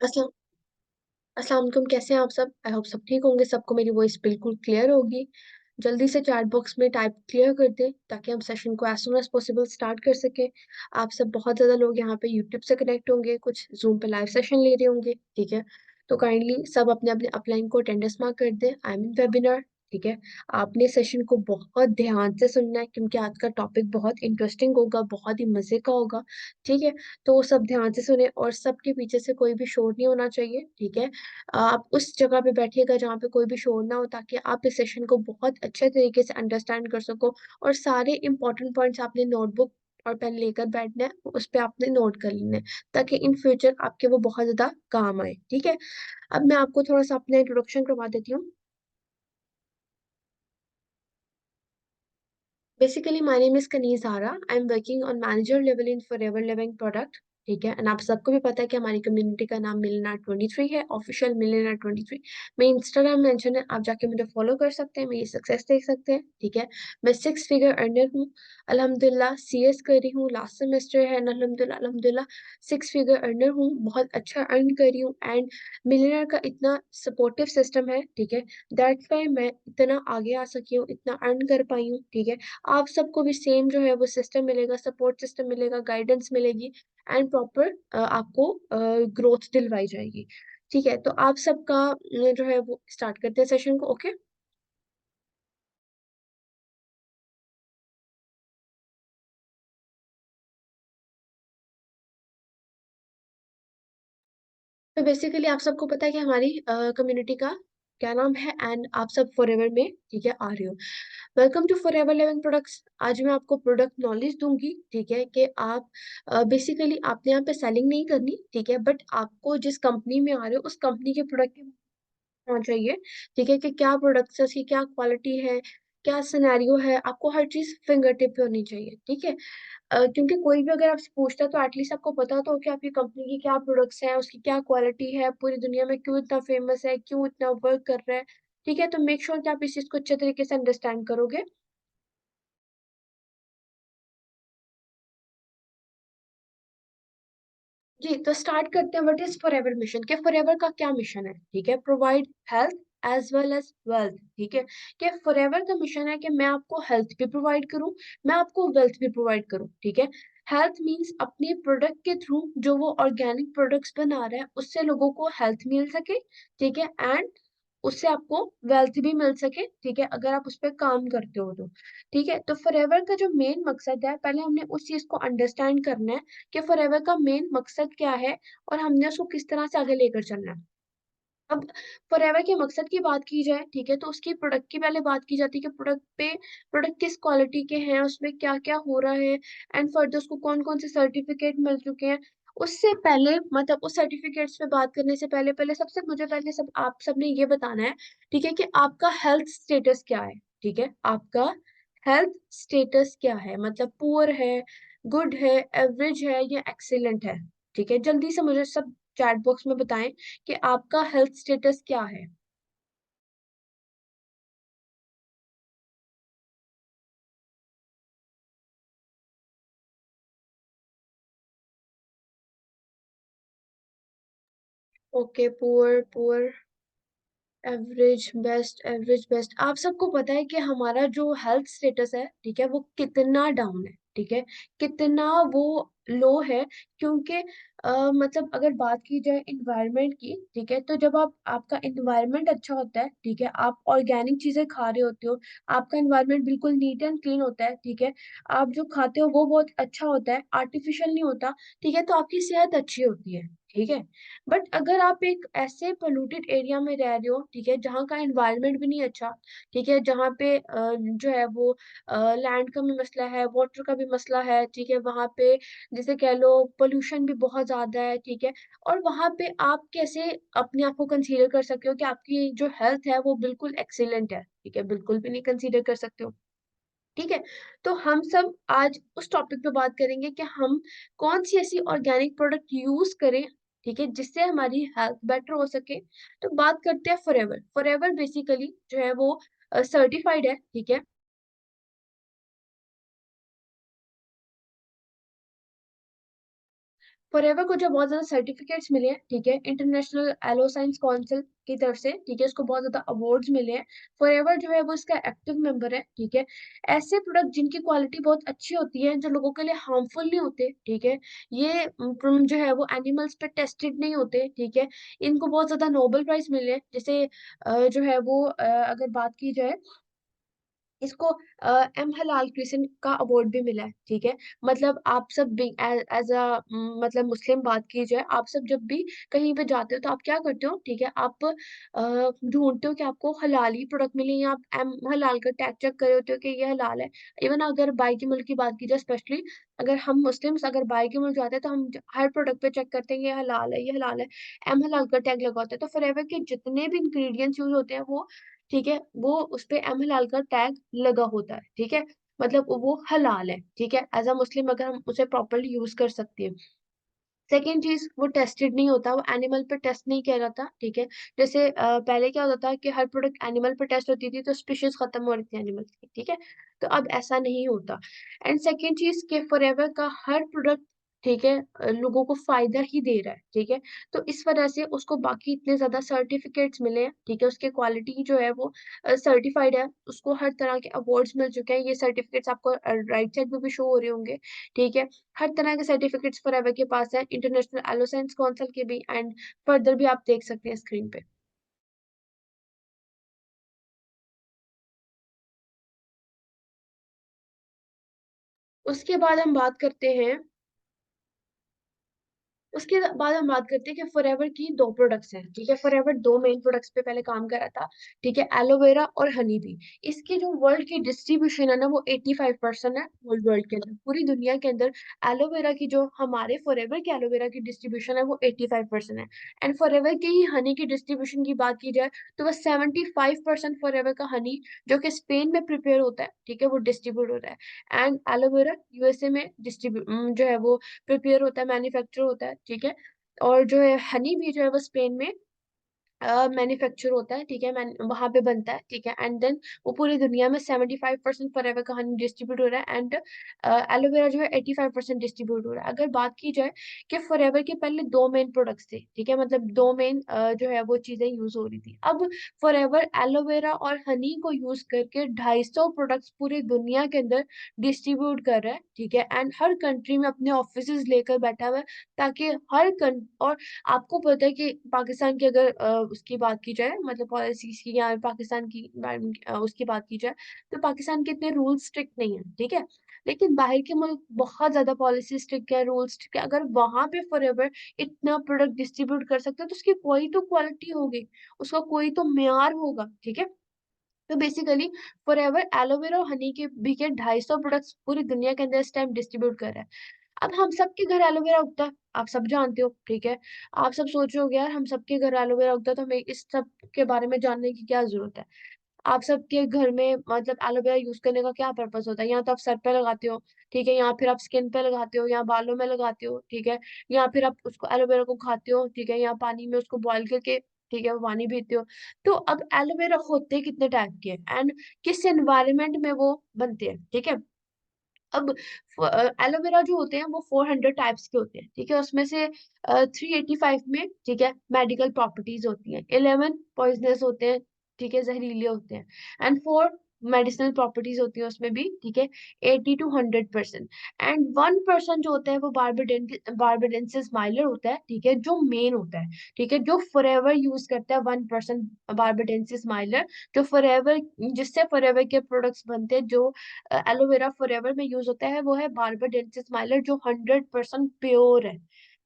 अस्सलाम अस्सलाम वालेकुम। कैसे हैं आप सब? आई होप सब ठीक होंगे। सबको मेरी वॉइस बिल्कुल क्लियर होगी। जल्दी से चैट बॉक्स में टाइप क्लियर कर दें ताकि हम सेशन को as soon as possible start कर सकें। आप सब बहुत ज़्यादा लोग यहाँ पे यूट्यूब से कनेक्ट होंगे, कुछ जूम पे लाइव सेशन ले रहे होंगे। ठीक है, तो काइंडली सब अपने अपने अपलाइन को अटेंडेंस मार्क कर दें। I am in webinar. ठीक है, आपने सेशन को बहुत ध्यान से सुनना है क्योंकि आज का टॉपिक बहुत इंटरेस्टिंग होगा, बहुत ही मजे का होगा। ठीक है, तो वो सब ध्यान से सुने और सबके पीछे से कोई भी शोर नहीं होना चाहिए। ठीक है, आप उस जगह पे बैठिएगा जहाँ पे कोई भी शोर ना हो ताकि आप इस सेशन को बहुत अच्छे तरीके से अंडरस्टैंड कर सको। और सारे इंपॉर्टेंट पॉइंट्स आपने नोटबुक और पेन लेकर बैठना है, उस पे आपने नोट कर लेना है ताकि इन फ्यूचर आपके वो बहुत ज्यादा काम आए। ठीक है, अब मैं आपको थोड़ा सा अपना इंट्रोडक्शन करवा देती हूँ। Basically, my name is Kaneez Zara. I'm working on manager level in Forever Living product. ठीक है, एंड आप सबको भी पता है कि हमारी कम्युनिटी का नाम मिलना 23 है, ऑफिशियल मिलना 23। मेरी इंस्टाग्राम मेंशन है, आप जाके मुझे फॉलो कर सकते हैं, मेरी सक्सेस देख सकते हैं। ठीक है, मैं 6 फिगर अर्नर हूँ। अल्हम्दुलिल्लाह सीएस कर रही हूँ, लास्ट सेमेस्टर है, अल्हम्दुलिल्लाह अल्हम्दुलिल्लाह 6 फिगर अर्नर हूँ, बहुत अच्छा अर्न कर रही हूँ। एंड मिलियनर का इतना सपोर्टिव सिस्टम है। ठीक है, दैट्स वाई मैं इतना आगे आ सकी हूँ, इतना अर्न कर पाई हूँ। ठीक है, आप सबको भी सेम जो है वो सिस्टम मिलेगा, सपोर्ट सिस्टम मिलेगा, गाइडेंस मिलेगी एंड प्रॉपर आपको ग्रोथ दिलवाई जाएगी। ठीक है, तो आप सबका जो है वो स्टार्ट करते हैं सेशन को। ओके, तो बेसिकली आप सबको पता है कि हमारी कम्युनिटी का क्या नाम है एंड आप सब फॉरएवर में ठीक है आ रहे हो। Welcome to forever living products. आज मैं आपको प्रोडक्ट नॉलेज दूंगी। ठीक है, कि आप बेसिकली आपने यहाँ पे सेलिंग नहीं करनी। ठीक है, बट आपको जिस कंपनी में आ रहे हो उस कंपनी के प्रोडक्ट के होना चाहिए। ठीक है, कि क्या प्रोडक्ट्स है, उसकी क्या क्वालिटी है, क्या सिनेरियो है, आपको हर चीज फिंगर टिप पे होनी चाहिए। ठीक है, क्योंकि कोई भी अगर आपसे पूछता है तो एटलीस्ट आपको पता तो हो कि आपकी कंपनी की क्या प्रोडक्ट्स हैं, उसकी क्या क्वालिटी है, पूरी दुनिया में क्यों इतना फेमस है, क्यों इतना वर्क कर रहा है। ठीक है, तो मेक श्योर कि आप इस चीज को अच्छे तरीके से अंडरस्टैंड करोगे। जी, तो स्टार्ट करते हैं। व्हाट इज फॉरएवर मिशन, के फॉरएवर का क्या मिशन है? ठीक है, provide health as well as wealth. ठीक है, कि फॉरएवर का मिशन है कि मैं आपको हेल्थ भी प्रोवाइड करूं, मैं आपको वेल्थ भी प्रोवाइड करूं। ठीक है, हेल्थ मींस अपने प्रोडक्ट के थ्रू जो वो ऑर्गेनिक प्रोडक्ट्स बना रहा है उससे लोगों को हेल्थ मिल सके। ठीक है, एंड उससे आपको वेल्थ भी मिल सके। ठीक है, अगर आप उस पर काम करते हो तो। ठीक है, तो फॉरएवर का जो मेन मकसद है, पहले हमने उस चीज को अंडरस्टैंड करना है कि फॉरएवर का मेन मकसद क्या है और हमने उसको किस तरह से आगे लेकर चलना है। अब फॉरएवर के मकसद की बात की जाए, ठीक है, तो उसकी प्रोडक्ट की पहले बात की जाती है कि प्रोडक्ट किस क्वालिटी के हैं, उसमें क्या क्या हो रहा है एंड फर्दर उसको कौन कौन से सर्टिफिकेट मिल चुके हैं। उससे पहले मतलब उस सर्टिफिकेट्स पे बात करने से पहले पहले सबसे मुझे पहले सब आप सबने ये बताना है। ठीक है, कि आपका हेल्थ स्टेटस क्या है। ठीक है, आपका हेल्थ स्टेटस क्या है, मतलब पुअर है, गुड है, एवरेज है या एक्सीलेंट है। ठीक है, जल्दी से मुझे सब चैट बॉक्स में बताएं कि आपका हेल्थ स्टेटस क्या है। Okay, poor poor, average best. आप सबको पता है कि हमारा जो हेल्थ स्टेटस है, ठीक है, वो कितना डाउन है। ठीक है, कितना वो लो है। क्योंकि मतलब अगर बात की जाए इन्वायरमेंट की, ठीक है, तो जब आप आपका इन्वायरमेंट अच्छा होता है, ठीक है, आप ऑर्गेनिक चीजें खा रहे होते हो, आपका इन्वायरमेंट बिल्कुल नीट एंड क्लीन होता है। ठीक है, आप जो खाते हो वो बहुत अच्छा होता है, आर्टिफिशियल नहीं होता। ठीक है, तो आपकी सेहत अच्छी होती है। ठीक है, बट अगर आप एक ऐसे पोल्यूटेड एरिया में रह रहे हो, ठीक है, जहाँ का एनवायरनमेंट भी नहीं अच्छा, ठीक है, जहाँ पे जो है वो लैंड का भी मसला है, वाटर का भी मसला है। ठीक है, वहाँ पे जैसे कह लो पोल्यूशन भी बहुत ज्यादा है। ठीक है, और वहाँ पे आप कैसे अपने आप को कंसीडर कर सकते हो कि आपकी जो हेल्थ है वो बिल्कुल एक्सीलेंट है? ठीक है, बिल्कुल भी नहीं कंसीडर कर सकते हो। ठीक है, तो हम सब आज उस टॉपिक पे बात करेंगे कि हम कौन सी ऐसी ऑर्गेनिक प्रोडक्ट यूज करें, ठीक है, जिससे हमारी हेल्थ बेटर हो सके। तो बात करते हैं फॉरएवर। फॉरएवर बेसिकली जो है वो सर्टिफाइड है। ठीक है, फॉरएवर को जो बहुत ज्यादा सर्टिफिकेट्स मिले हैं, ठीक है, इंटरनेशनल एलो साइंस काउंसिल की तरफ से, ठीक है, इसको बहुत ज्यादा अवार्ड्स मिले हैं। फॉरएवर जो है वो इसका एक्टिव मेंबर है, ठीक है। ऐसे प्रोडक्ट जिनकी क्वालिटी बहुत अच्छी होती है, जो लोगों के लिए हार्मफुल नहीं होते, ठीक है, ये जो है वो एनिमल्स पे टेस्टेड नहीं होते, ठीक है, इनको बहुत ज्यादा नोबेल प्राइज मिले हैं। जैसे जो है वो अगर बात की जाए, इसको एम हलाल क्रिसन का अवार्ड भी मिला है, ठीक है। मतलब आप सब भी एज अ मतलब मुस्लिम बात की जाए, आप सब जब भी कहीं पे जाते हो तो आप क्या करते हो, ठीक है, आप ढूंढते हो कि आपको हलाल ही प्रोडक्ट मिले, या आप एम हलाल का टैग चेक कर होते हो कि ये हलाल है। इवन अगर बाहर के मुल्क की बात की जाए, स्पेशली अगर हम मुस्लिम्स अगर बाहर के मुल्क जाते हैं, तो हम हर प्रोडक्ट पे चेक करते हैं ये हलाल है, ये हलाल है, एम हलाल का टैग लगा होता है। तो फॉरएवर के जितने भी इंग्रेडिएंट्स यूज होते हैं वो, ठीक है, वो उस पे एम हलाल का टैग लगा होता है, ठीक है, मतलब वो हलाल है, ठीक है, एज अ मुस्लिम अगर हम उसे प्रॉपरली यूज कर सकते हैं। सेकेंड चीज, वो टेस्टेड नहीं होता, वो एनिमल पे टेस्ट नहीं किया जाता, ठीक है। जैसे पहले क्या होता था कि हर प्रोडक्ट एनिमल पे टेस्ट होती थी तो स्पीशीज खत्म हो रही थी एनिमल की, ठीक है। तो अब ऐसा नहीं होता। एंड सेकेंड चीज के फॉरएवर का हर प्रोडक्ट, ठीक है, लोगों को फायदा ही दे रहा है, ठीक है। तो इस वजह से उसको बाकी इतने ज्यादा सर्टिफिकेट्स मिले हैं, ठीक है, उसके क्वालिटी जो है वो सर्टिफाइड है, उसको हर तरह के अवार्ड्स मिल चुके हैं। ये सर्टिफिकेट्स आपको राइट साइड पे भी शो हो रहे होंगे, ठीक है। हर तरह के सर्टिफिकेट्स फॉरएवर के पास है, इंटरनेशनल एलोसाइंस काउंसिल के भी, एंड फर्दर भी आप देख सकते हैं स्क्रीन पे। उसके बाद हम बात करते हैं उसके बाद हम बात करते हैं कि फॉरएवर की दो प्रोडक्ट्स हैं, ठीक है। फॉरएवर दो मेन प्रोडक्ट्स पे पहले काम कर रहा था, ठीक है, एलोवेरा और हनी बी। इसकी जो वर्ल्ड की डिस्ट्रीब्यूशन है ना, वो 85% है वर्ल्ड वर्ल्ड के अंदर, पूरी दुनिया के अंदर। एलोवेरा की जो हमारे फॉरएवर की एलोवेरा की डिस्ट्रीब्यूशन है वो 85% है। एंड फॉरएवर की ही हनी की डिस्ट्रीब्यूशन की बात की जाए, तो वह 75% फॉरएवर का हनी जो कि स्पेन में प्रिपेयर होता है, ठीक है, वो डिस्ट्रीब्यूट होता है। एंड एलोवेरा यूएसए में डिस्ट्रीब्यूट जो है वो प्रिपेयर होता है, मैन्युफैक्चर होता है, ठीक है। और जो है हनी भी जो है वो स्पेन में मैन्युफैक्चर होता है, ठीक है, वहां पे बनता है, ठीक है। एंड देन वो पूरी दुनिया में 75% फॉरएवर का हनी डिस्ट्रीब्यूट हो रहा है, एंड एलोवेरा जो है 85% डिस्ट्रीब्यूट हो रहा है। अगर बात की जाए कि फॉरएवर के पहले दो मेन प्रोडक्ट्स थे, ठीक है, मतलब दो मेन जो है वो चीजें यूज हो रही थी। अब फॉरएवर एलोवेरा और हनी को यूज करके 250 प्रोडक्ट्स पूरी दुनिया के अंदर डिस्ट्रीब्यूट कर रहा है, ठीक है। एंड हर कंट्री में अपने ऑफिस लेकर बैठा हुआ है, ताकि और आपको पता है कि पाकिस्तान की अगर उसकी बात की जाए, मतलब पॉलिसीज की, या पाकिस्तान की उसकी बात की जाए, तो पाकिस्तान के इतने रूल्स स्ट्रिक्ट नहीं है, ठीक है। लेकिन बाहर के मुल्क बहुत ज्यादा पॉलिसी स्ट्रिक्ट है, रूल्स स्ट्रिक्ट है। अगर वहां पे फॉरएवर इतना प्रोडक्ट डिस्ट्रीब्यूट कर सकते हैं, तो उसकी कोई तो क्वालिटी होगी, उसका कोई तो मेयार होगा, ठीक है। तो बेसिकली फॉरएवर एलोवेरा और हनी के भी के 250 प्रोडक्ट्स पूरी दुनिया के अंदर इस टाइम डिस्ट्रीब्यूट कर रहा है। अब हम सबके घर एलोवेरा उगता है, आप सब जानते हो, ठीक है। आप सब सोच रहे हो यार, हम सबके घर एलोवेरा उगता है तो हमें इस सब के बारे में जानने की क्या जरूरत है। आप सबके घर में मतलब एलोवेरा यूज करने का क्या पर्पस होता है? या तो आप सर पे लगाते हो, ठीक है, या फिर आप स्किन पे लगाते हो, या बालों में लगाते हो, ठीक है, या फिर आप उसको एलोवेरा को खाते हो, ठीक है, या पानी में उसको बॉईल करके, ठीक है, वो पानी पीते हो। तो अब एलोवेरा होते कितने टाइप के हैं, एंड किस एनवायरनमेंट में वो बनते हैं, ठीक है। अब एलोवेरा जो होते हैं वो 400 टाइप्स के होते हैं, ठीक है। उसमें से 385 में, ठीक है, मेडिकल प्रॉपर्टीज होती हैं, 11 पॉइजनस होते हैं, ठीक है, जहरीले होते हैं, एंड 4 मेडिसिनल प्रॉपर्टीज होती है उसमें भी, ठीक है, 80 to 100%। एंड 1% जो होता है वो बारबेडेंसिस माइलर होता है, ठीक है, जो मेन होता है, ठीक है, जो फॉरएवर यूज करता है 1% बारबेडेंसिस माइलर, जो फॉरएवर जिससे फॉरएवर के प्रोडक्ट्स बनते हैं, जो एलोवेरा फॉरएवर में यूज होता है, वो है बार्बर डेंसिस स्माइलर, जो 100% प्योर है,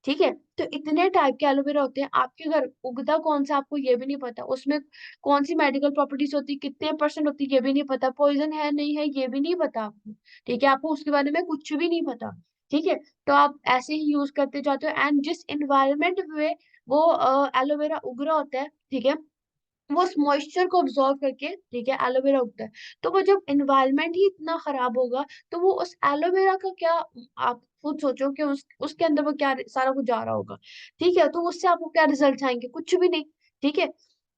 ठीक है। तो इतने टाइप के एलोवेरा होते हैं, आपके घर उगता कौन सा आपको ये भी नहीं पता, उसमें कौन सी मेडिकल प्रॉपर्टीज होती, कितने परसेंट होती, ये भी नहीं पता, पॉइजन है नहीं है ये भी नहीं पता आपको, ठीक है, आपको उसके बारे में कुछ भी नहीं पता, ठीक है। तो आप ऐसे ही यूज करते जाते हो, एंड जिस इन्वायरमेंट में वो एलोवेरा उग रहा होता है, ठीक है, वो उस मॉइस्चर को ऑब्जॉर्व करके, ठीक है, एलोवेरा उगता है। तो वो जब एनवायरनमेंट ही इतना खराब होगा, तो वो उस एलोवेरा का क्या, आप खुद सोचो कि उसके अंदर वो क्या सारा कुछ जा रहा होगा, ठीक है, तो उससे आपको क्या रिजल्ट आएंगे? कुछ भी नहीं, ठीक है।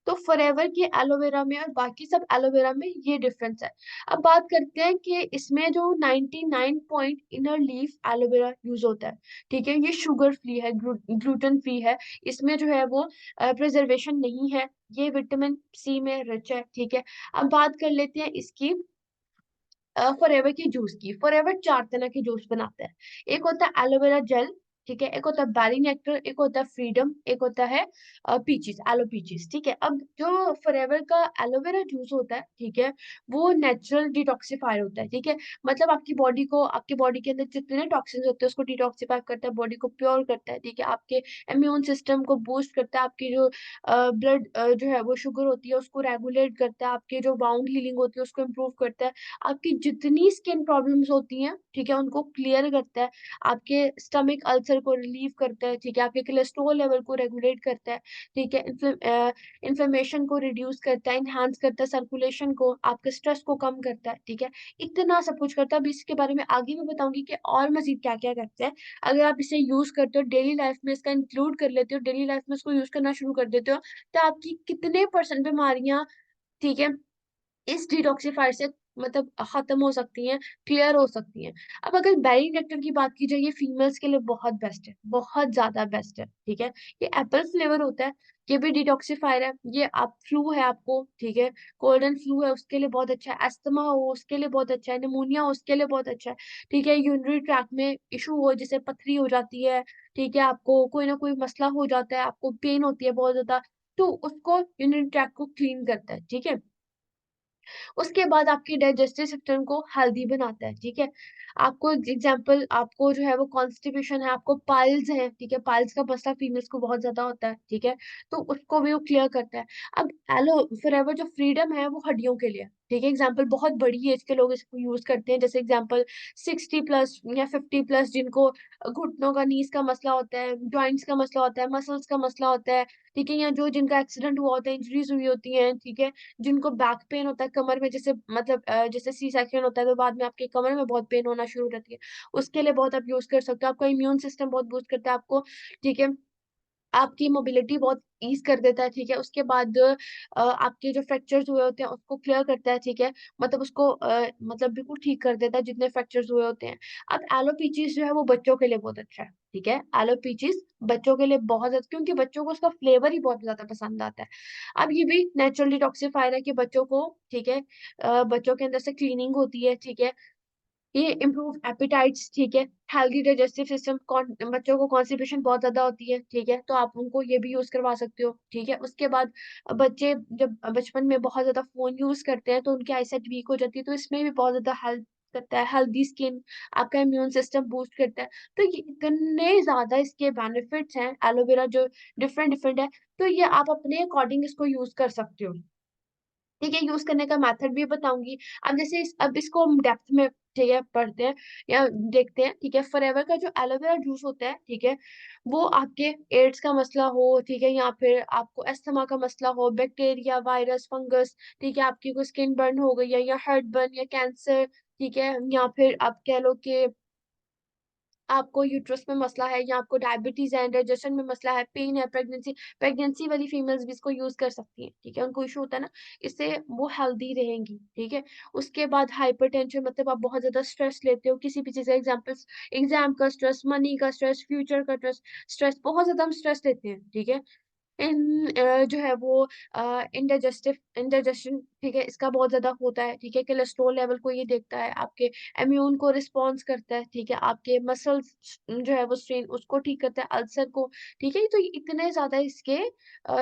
तो फॉरएवर के एलोवेरा में और बाकी सब एलोवेरा में ये डिफरेंस है। अब बात करते हैं कि इसमें जो 99 point inner leaf aloe vera use होता है, ठीक है, ये शुगर फ्री है, ग्लूटेन फ्री है, इसमें जो है वो प्रिजर्वेशन नहीं है, ये विटामिन सी में रिच है, ठीक है। अब बात कर लेते हैं इसकी फॉरएवर की जूस की। फॉरएवर चार तरह के जूस बनाता है। एक होता है एलोवेरा जेल, ठीक है, एक होता है बेरी नेक्टर, एक होता है फ्रीडम, एक होता है पीचीज, एलो पीचीज, ठीक है। अब जो फॉरएवर का एलोवेरा जूस होता है, ठीक है, वो नेचुरल डिटॉक्सिफायर होता है, ठीक है। मतलब आपकी बॉडी को, आपके बॉडी के अंदर जितने टॉक्सिन्स होते हैं उसको डिटॉक्सिफाई करता है, बॉडी को प्योर करता है, ठीक है, आपके इम्यून सिस्टम को बूस्ट करता है, आपकी जो ब्लड जो है वो शुगर होती है उसको रेगुलेट करता है, आपकी जो बाउंड हीलिंग होती है उसको इम्प्रूव करता है, आपकी जितनी स्किन प्रॉब्लम्स होती हैं, ठीक है, उनको क्लियर करता है, आपके स्टमक अल्सर को रिलीव करता है, ठीक है, आपके कोलेस्ट्रॉल लेवल को रेगुलेट करता है, ठीक है, इन्फ्लेमेशन को रिड्यूस करता है, इनहांस करता है सर्कुलेशन को, आपके स्ट्रेस को कम करता है, ठीक है, इतना सब कुछ करता है। अब इसके बारे में आगे भी बताऊंगी कि और मजीद क्या क्या करता है। अगर आप इसे यूज करते हो डेली लाइफ में, इसका इंक्लूड कर लेते हो डेली लाइफ में, इसको यूज करना शुरू कर देते हो, तो आपकी कितने परसेंट बीमारियां, ठीक है, इस डिटॉक्सिफायर से मतलब खत्म हो सकती हैं, क्लियर हो सकती हैं। अब अगर बेरी नेक्टर की बात की जाए, ये फीमेल्स के लिए बहुत बेस्ट है, बहुत ज्यादा बेस्ट है, ठीक है। ये एप्पल फ्लेवर होता है, ये भी डिटॉक्सिफायर है, ये आप फ्लू है आपको, ठीक है, कोल्ड एंड फ्लू है उसके लिए बहुत अच्छा है, अस्थमा हो उसके लिए बहुत अच्छा है, निमोनिया हो उसके लिए बहुत अच्छा है, ठीक है, यूरिनरी ट्रैक में इशू हो जैसे पथरी हो जाती है, ठीक है, आपको कोई ना कोई मसला हो जाता है, आपको पेन होती है बहुत ज्यादा, तो उसको यूरिनरी ट्रैक को क्लीन करता है, ठीक है। उसके बाद आपकी डाइजेस्टिव सिस्टम को हेल्दी बनाता है, ठीक है। आपको एग्जांपल, आपको जो है वो कॉन्स्टिपेशन है, आपको पाइल्स है, ठीक है, पाइल्स का मसला फीमेल्स को बहुत ज्यादा होता है, ठीक है, तो उसको भी वो क्लियर करता है। अब एलो फॉरएवर जो फ्रीडम है वो हड्डियों के लिए, ठीक है, एग्जाम्पल बहुत बड़ी एज के लोग इसको यूज करते हैं, जैसे एग्जाम्पल 60+ या 50+, जिनको घुटनों का, नीज का मसला होता है, जॉइंट्स का मसला होता है, मसल्स का मसला होता है, ठीक है, या जो जिनका एक्सीडेंट हुआ होता है, इंजरीज हुई होती है, ठीक है, जिनको बैक पेन होता है कमर में, जैसे मतलब जैसे सी सेक्शन होता है तो बाद में आपके कमर में बहुत पेन होना शुरू हो जाती है, उसके लिए बहुत आप यूज कर सकते हो। आपका इम्यून सिस्टम बहुत बूस्ट करता है आपको, ठीक है, आपकी मोबिलिटी बहुत ईज कर देता है, ठीक है। उसके बाद आपके जो फ्रैक्चर्स हुए होते हैं उसको क्लियर करता है, ठीक है, मतलब उसको मतलब बिल्कुल ठीक कर देता है जितने फ्रैक्चर्स हुए होते हैं। अब एलोपीचीज जो है वो बच्चों के लिए बहुत अच्छा है, ठीक है, एलोपीचीज बच्चों के लिए बहुत ज्यादा, क्योंकि बच्चों को उसका फ्लेवर ही बहुत ज्यादा पसंद आता है। अब ये भी नेचुरल डिटॉक्सिफायर है कि बच्चों को, ठीक है, बच्चों के अंदर से क्लीनिंग होती है, ठीक है, ये इम्प्रूव एपिटाइट्स, ठीक है, हेल्दी डाइजेस्टिव सिस्टम, बच्चों को कॉन्स्टिपेशन बहुत ज्यादा होती है, ठीक है, तो आप उनको ये भी यूज करवा सकते हो, ठीक है। उसके बाद बच्चे जब बचपन में बहुत ज्यादा फोन यूज करते हैं तो उनकी आईसाइट वीक हो जाती है, तो इसमें भी बहुत ज्यादा हेल्प करता है, हेल्दी स्किन, आपका इम्यून सिस्टम बूस्ट करता है। तो ये इतने ज्यादा इसके बेनिफिट्स हैं एलोवेरा जो डिफरेंट डिफरेंट है, तो ये आप अपने अकॉर्डिंग इसको यूज कर सकते हो, ठीक है। यूज करने का मेथड भी बताऊंगी। अब जैसे अब इसको हम डेप्थ में, ठीक है, पढ़ते हैं या देखते हैं, ठीक है। फॉरएवर का जो एलोवेरा जूस होता है, ठीक है, वो आपके एड्स का मसला हो, ठीक है, या फिर आपको अस्थमा का मसला हो, बैक्टीरिया, वायरस, फंगस, ठीक है, आपकी कोई स्किन बर्न हो गई है या हार्ट बर्न या कैंसर, ठीक है, या फिर आप कह लो कि आपको यूट्रस में मसला है, या आपको डायबिटीज है, डाइजेशन में मसला है, पेन है, प्रेगनेंसी, प्रेगनेंसी वाली फीमेल्स भी इसको यूज कर सकती हैं, ठीक है, उनको इशू होता है ना, इससे वो हेल्दी रहेंगी, ठीक है। उसके बाद हाइपरटेंशन, मतलब आप बहुत ज्यादा स्ट्रेस लेते हो किसी भी चीज का, एग्जाम्पल्स, एग्जाम का स्ट्रेस, मनी का स्ट्रेस, फ्यूचर का स्ट्रेस, स्ट्रेस बहुत ज्यादा हम स्ट्रेस लेते हैं, ठीक है, इन जो है वो इंडाइजेशन, ठीक है, इसका बहुत ज्यादा होता है, ठीक है, कोलेस्ट्रॉल लेवल को ये देखता है, आपके इम्यून को रिस्पॉन्स करता है, ठीक है, आपके मसल्स जो है वो स्ट्रेन उसको ठीक करता है, अल्सर को, ठीक है। तो ये इतने ज्यादा इसके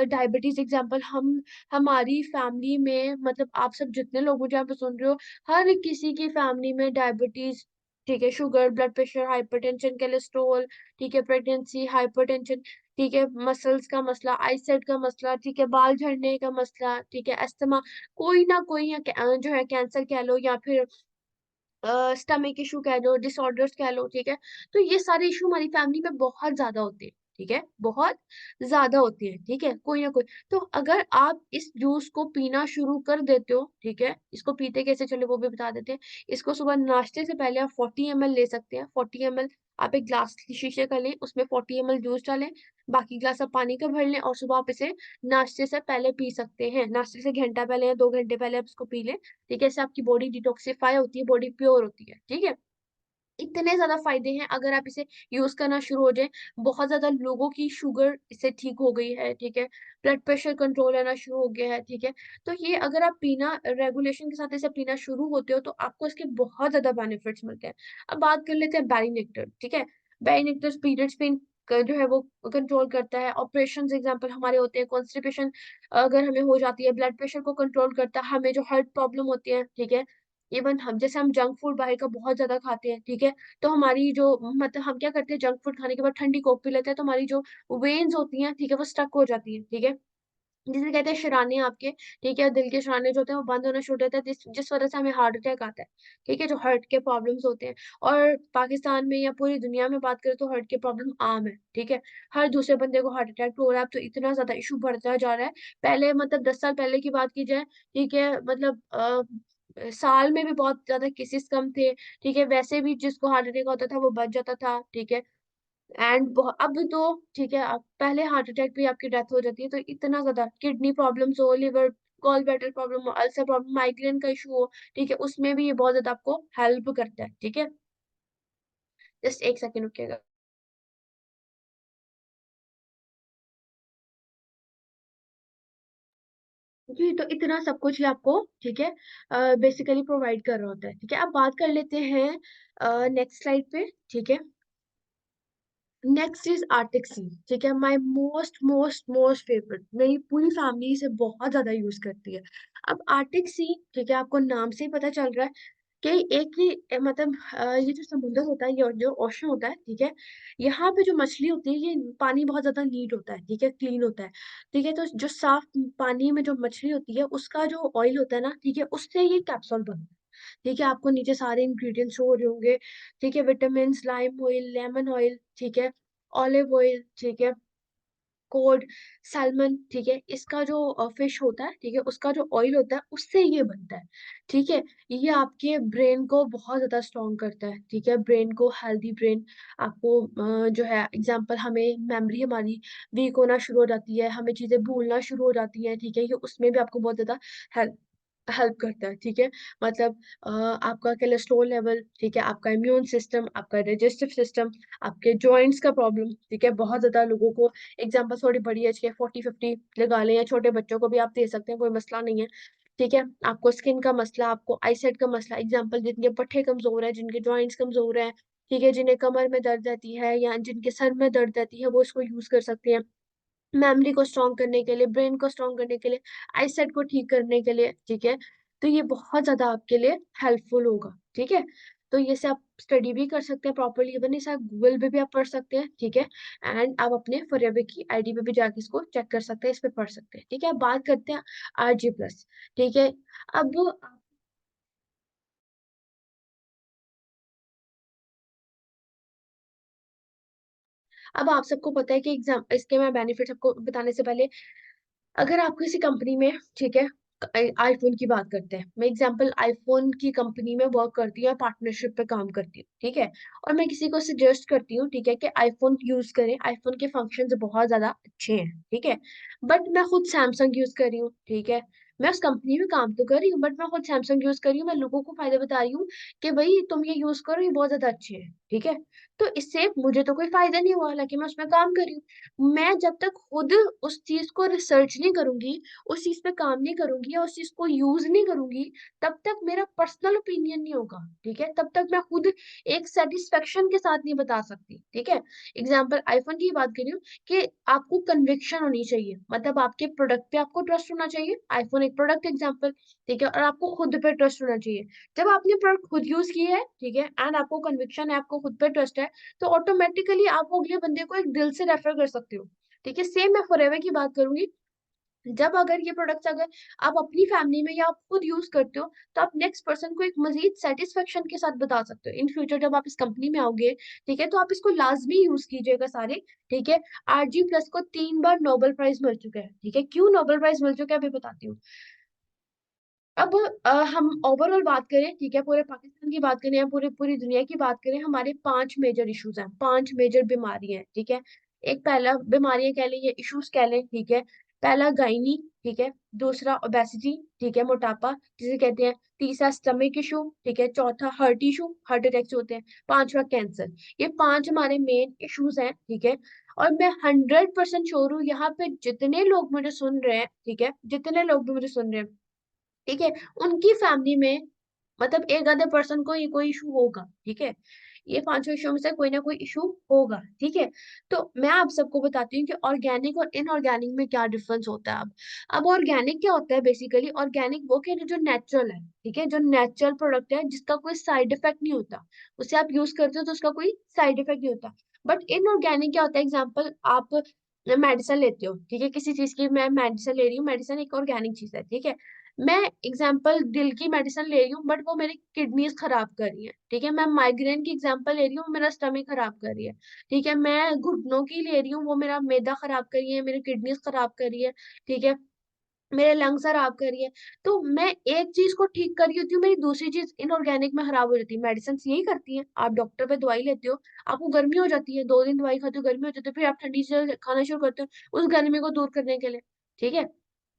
डायबिटीज एग्जाम्पल, हम हमारी फैमिली में, मतलब आप सब जितने लोग मुझे यहाँ पे सुन रहे हो, हर किसी की फैमिली में डायबिटीज, ठीक है, sugar, blood pressure, hypertension, cholesterol, ठीक है, प्रेगनेंसी, हाइपरटेंशन, ठीक है, मसल्स का मसला, आईसाइट का मसला, ठीक है, बाल झड़ने का मसला, ठीक है, अस्थमा, कोई ना कोई, या जो है कैंसर कह लो, या फिर स्टमक इशू कह लो, डिसऑर्डर्स कह लो, ठीक है। तो ये सारे इशू हमारी फैमिली में बहुत ज्यादा होते हैं, ठीक है, बहुत ज्यादा होती है, ठीक है, कोई ना कोई। तो अगर आप इस जूस को पीना शुरू कर देते हो, ठीक है, इसको पीते कैसे चले वो भी बता देते हैं। इसको सुबह नाश्ते से पहले आप 40 ml ले सकते हैं, 40 ml आप एक ग्लास शीशे का लें, उसमें 40 ml जूस डालें, बाकी ग्लास आप पानी का भर लें और सुबह आप इसे नाश्ते से पहले पी सकते हैं। नाश्ते से घंटा पहले या 2 घंटे पहले आप इसको पी लें। ठीक है, इससे आपकी बॉडी डिटॉक्सिफाई होती है, बॉडी प्योर होती है। ठीक है, इतने ज्यादा फायदे हैं अगर आप इसे यूज करना शुरू हो जाए। बहुत ज्यादा लोगों की शुगर इससे ठीक हो गई है। ठीक है, ब्लड प्रेशर कंट्रोल रहना शुरू हो गया है। ठीक है, तो ये अगर आप पीना रेगुलेशन के साथ इसे पीना शुरू होते हो तो आपको इसके बहुत ज्यादा बेनिफिट्स मिलते हैं। अब बात कर लेते हैं बेरी नेक्टर। ठीक है, बेरी नेक्टर पीरियड्स पेन जो है वो कंट्रोल करता है। ऑपरेशन एग्जाम्पल हमारे होते हैं, कॉन्स्टिपेशन अगर हमें हो जाती है, ब्लड प्रेशर को कंट्रोल करता है, हमें जो हार्ट प्रॉब्लम होती है। ठीक है, इवन हम जैसे हम जंक फूड बाहर का बहुत ज्यादा खाते हैं। ठीक है, तो हमारी जो मतलब हम क्या करते हैं, जंक फूड खाने के बाद ठंडी कोक पी लेते हैं, तो हमारी जो वेन्स होती हैं, ठीक है, वो स्टक हो जाती है। ठीक है, जिसे कहते हैं शराने आपके। ठीक है, दिल के शराने जो होते हैं वो बंद होना शुरू होते हैं, जिस जिस वजह से हमें हार्ट अटैक आता है। ठीक है, जो हार्ट के प्रॉब्लम्स होते हैं। और पाकिस्तान में या पूरी दुनिया में बात करें तो हार्ट के प्रॉब्लम आम है। ठीक है, हर दूसरे बंदे को हार्ट अटैक हो रहा है। अब तो इतना ज्यादा इशू बढ़ता जा रहा है। पहले मतलब 10 साल पहले की बात की जाए, ठीक है, मतलब साल में भी बहुत ज्यादा केसेस कम थे। ठीक है, वैसे भी जिसको हार्ट अटैक होता था वो बच जाता था। ठीक है, एंड अब तो ठीक है, अब पहले हार्ट अटैक पे आपकी डेथ हो जाती है। तो इतना ज्यादा किडनी प्रॉब्लम्स हो, लिवर गॉल ब्लैडर प्रॉब्लम हो, अल्सर प्रॉब्लम, माइग्रेन का इशू हो, ठीक है, उसमें भी ये बहुत ज्यादा आपको हेल्प करता है। ठीक है, जस्ट एक सेकेंड रुकिएगा। जी, तो इतना सब कुछ ये आपको, ठीक है, बेसिकली प्रोवाइड कर रहा होता है। ठीक है, अब बात कर लेते हैं नेक्स्ट स्लाइड पे। ठीक है, नेक्स्ट इज आर्टिक सी। ठीक है, my most most most favourite, मेरी पूरी फैमिली इसे बहुत ज्यादा यूज करती है। अब आर्टिक सी, ठीक है, आपको नाम से ही पता चल रहा है कि एक ही मतलब ये जो समुद्र होता है, ये जो ओशन होता है, ठीक है, यहाँ पे जो मछली होती है, ये पानी बहुत ज्यादा नीट होता है। ठीक है, क्लीन होता है। ठीक है, तो जो साफ पानी में जो मछली होती है उसका जो ऑयल होता है ना, ठीक है, उससे ये कैप्सूल बनता है। ठीक है, आपको नीचे सारे इंग्रेडिएंट्स शो हो रहे होंगे। ठीक है, vitamin, lime oil, lemon oil, ठीक है, ऑलिव ऑयल, ठीक है, कोड, सैल्मन, ठीक है, इसका जो फिश होता है, ठीक है, उसका जो ऑयल होता है उससे ये बनता है। ठीक है, ये आपके ब्रेन को बहुत ज्यादा स्ट्रॉन्ग करता है। ठीक है, ब्रेन को, हेल्दी ब्रेन आपको जो है एग्जांपल, हमें मेमोरी हमारी वीक होना शुरू हो जाती है, हमें चीजें भूलना शुरू हो जाती है। ठीक है, ये उसमें भी आपको बहुत ज्यादा हेल्प हेल्प करता है। ठीक है, मतलब आपका कोलेस्ट्रॉल लेवल, ठीक है, आपका इम्यून सिस्टम, आपका डाइजेस्टिव सिस्टम, आपके जॉइंट्स का प्रॉब्लम। ठीक है, बहुत ज्यादा लोगों को एग्जाम्पल थोड़ी बड़ी एज के 40-50 लगा लें, या छोटे बच्चों को भी आप दे सकते हैं, कोई मसला नहीं है। ठीक है, आपको स्किन का मसला, आपको आईसाइट का मसला, एग्जाम्पल जिनके पट्टे कमजोर है, जिनके जॉइंट्स कमजोर है, ठीक है, जिन्हें कमर में दर्द रहती है या जिनके सर में दर्द रहती है, वो इसको यूज कर सकते हैं। मेमोरी को स्ट्रॉन्ग करने के लिए, ब्रेन को स्ट्रॉन्ग करने के लिए, आईसेट को ठीक करने के लिए। ठीक है, तो ये बहुत ज्यादा आपके लिए हेल्पफुल होगा। ठीक है, तो ये से आप स्टडी भी कर सकते हैं प्रॉपरली, इवन इसे आप गूगल पे भी आप पढ़ सकते हैं। ठीक है, एंड आप अपने फॉरएवर की आईडी पे भी जाके इसको चेक कर सकते हैं, इस पे पढ़ सकते हैं। ठीक है, अब बात करते हैं RG+। ठीक है, अब आप सबको पता है कि एग्जाम इसके मैं बेनिफिट आपको बताने से पहले, अगर आप किसी कंपनी में, ठीक है, आईफोन की बात करते हैं, मैं एग्जांपल आईफोन की कंपनी में वर्क करती हूँ, पार्टनरशिप पे काम करती हूँ। ठीक है, और मैं किसी को सजेस्ट करती हूँ, ठीक है, कि आईफोन यूज करें, आईफोन के फंक्शंस बहुत ज्यादा अच्छे हैं। ठीक है, बट मैं खुद सैमसंग यूज कर रही हूँ। ठीक है, मैं उस कंपनी में काम तो कर रही हूँ, बट मैं खुद सैमसंग यूज कर रही हूँ, मैं लोगों को फायदे बता रही हूँ कि भाई तुम ये यूज करो, ये बहुत ज्यादा अच्छे हैं। ठीक है, तो इससे मुझे तो कोई फायदा नहीं हुआ, हालांकि मैं उसमें काम कर रही हूँ। मैं जब तक खुद उस चीज को रिसर्च नहीं करूंगी, उस चीज पे काम नहीं करूंगी या उस चीज को यूज नहीं करूंगी, तब तक मेरा पर्सनल ओपिनियन नहीं होगा। ठीक है, तब तक मैं खुद एक सेटिस्फेक्शन के साथ नहीं बता सकती। ठीक है, एग्जाम्पल आईफोन की बात करी हूँ कि आपको कन्विक्शन होनी चाहिए, मतलब आपके प्रोडक्ट पे आपको ट्रस्ट होना चाहिए। आईफोन एक प्रोडक्ट एग्जाम्पल, ठीक है, और आपको खुद पे ट्रस्ट होना चाहिए। जब आपने प्रोडक्ट खुद यूज किया है, ठीक है, एंड आपको कन्विक्शन है, आपको खुद पे ट्रस्ट है, तो ऑटोमेटिकली आप वो अगले बंदे को एक दिल से रेफर कर सकते हो। ठीक है, सेम मैं फॉरएवर की बात करूंगी। जब अगर ये प्रोडक्ट्स अगर आप अपनी फैमिली में या आप खुद यूज करते हो, तो आप नेक्स्ट पर्सन को एक मजीद सेटिस्फेक्शन के साथ बता सकते हो। इन फ्यूचर जब आप इस कंपनी में आओगे, ठीक है, तो आप इसको लाजमी यूज कीजिएगा सारे। ठीक है, RG+ को 3 बार नोबेल प्राइज मिल चुका है। ठीक है, क्यों नोबेल प्राइज मिल चुका है अभी बताती हूँ। अब हम ओवरऑल बात करें, ठीक है, पूरे पाकिस्तान की बात करें या पूरे पूरी दुनिया की बात करें, हमारे 5 मेजर इश्यूज हैं, 5 मेजर बीमारी हैं, ठीक है। एक पहला बीमारियां कह लें, ये इश्यूज कह लें, ठीक है। पहला गायनी, ठीक है। दूसरा ओबेसिटी, ठीक है, मोटापा जिसे कहते हैं। तीसरा स्टमक इशू, ठीक है। चौथा हार्ट इशू, हार्ट अटैक्स होते हैं। पांचवा कैंसर। ये 5 हमारे मेन इश्यूज हैं, ठीक है। और मैं 100% श्योर हूँ, यहाँ पे जितने लोग मुझे सुन रहे हैं, ठीक है, जितने लोग भी मुझे सुन रहे हैं, ठीक है, उनकी फैमिली में मतलब एक आधे पर्सन को ये कोई इशू होगा, ठीक है। ये 5 इशू में से कोई ना कोई इशू होगा, ठीक है। तो मैं आप सबको बताती हूँ कि ऑर्गेनिक और इनऑर्गेनिक में क्या डिफरेंस होता है। अब ऑर्गेनिक क्या होता है? बेसिकली ऑर्गेनिक वो क्या है जो नेचुरल है, ठीक है, जो नेचुरल प्रोडक्ट है जिसका कोई साइड इफेक्ट नहीं होता। उसे आप यूज करते हो तो उसका कोई साइड इफेक्ट नहीं होता। बट इनऑर्गेनिक क्या होता है? एग्जाम्पल, आप मेडिसिन लेते हो, ठीक है, किसी चीज की मैं मेडिसिन ले रही हूँ, मेडिसिन एक ऑर्गेनिक चीज है, ठीक है। मैं एग्जाम्पल दिल की मेडिसिन ले रही हूँ, बट वो मेरी किडनीज खराब कर रही है, ठीक है। मैं माइग्रेन की एग्जाम्पल ले रही हूँ, मेरा स्टमक खराब कर रही है, ठीक है। मैं घुटनों की ले रही हूँ, वो मेरा मैदा खराब कर रही है, मेरी किडनीज खराब कर रही है, ठीक है, मेरे लंग्स खराब कर रही है। तो मैं एक चीज को ठीक कर रही होती हूँ, मेरी दूसरी चीज इनऑर्गेनिक में खराब हो जाती है। मेडिसिन यही करती है, आप डॉक्टर पे दवाई लेते हो, आपको गर्मी हो जाती है, 2 दिन दवाई खाते हो, गर्मी हो जाती है, फिर आप ठंडी चीज खाना शुरू करते हो उस गर्मी को दूर करने के लिए, ठीक है।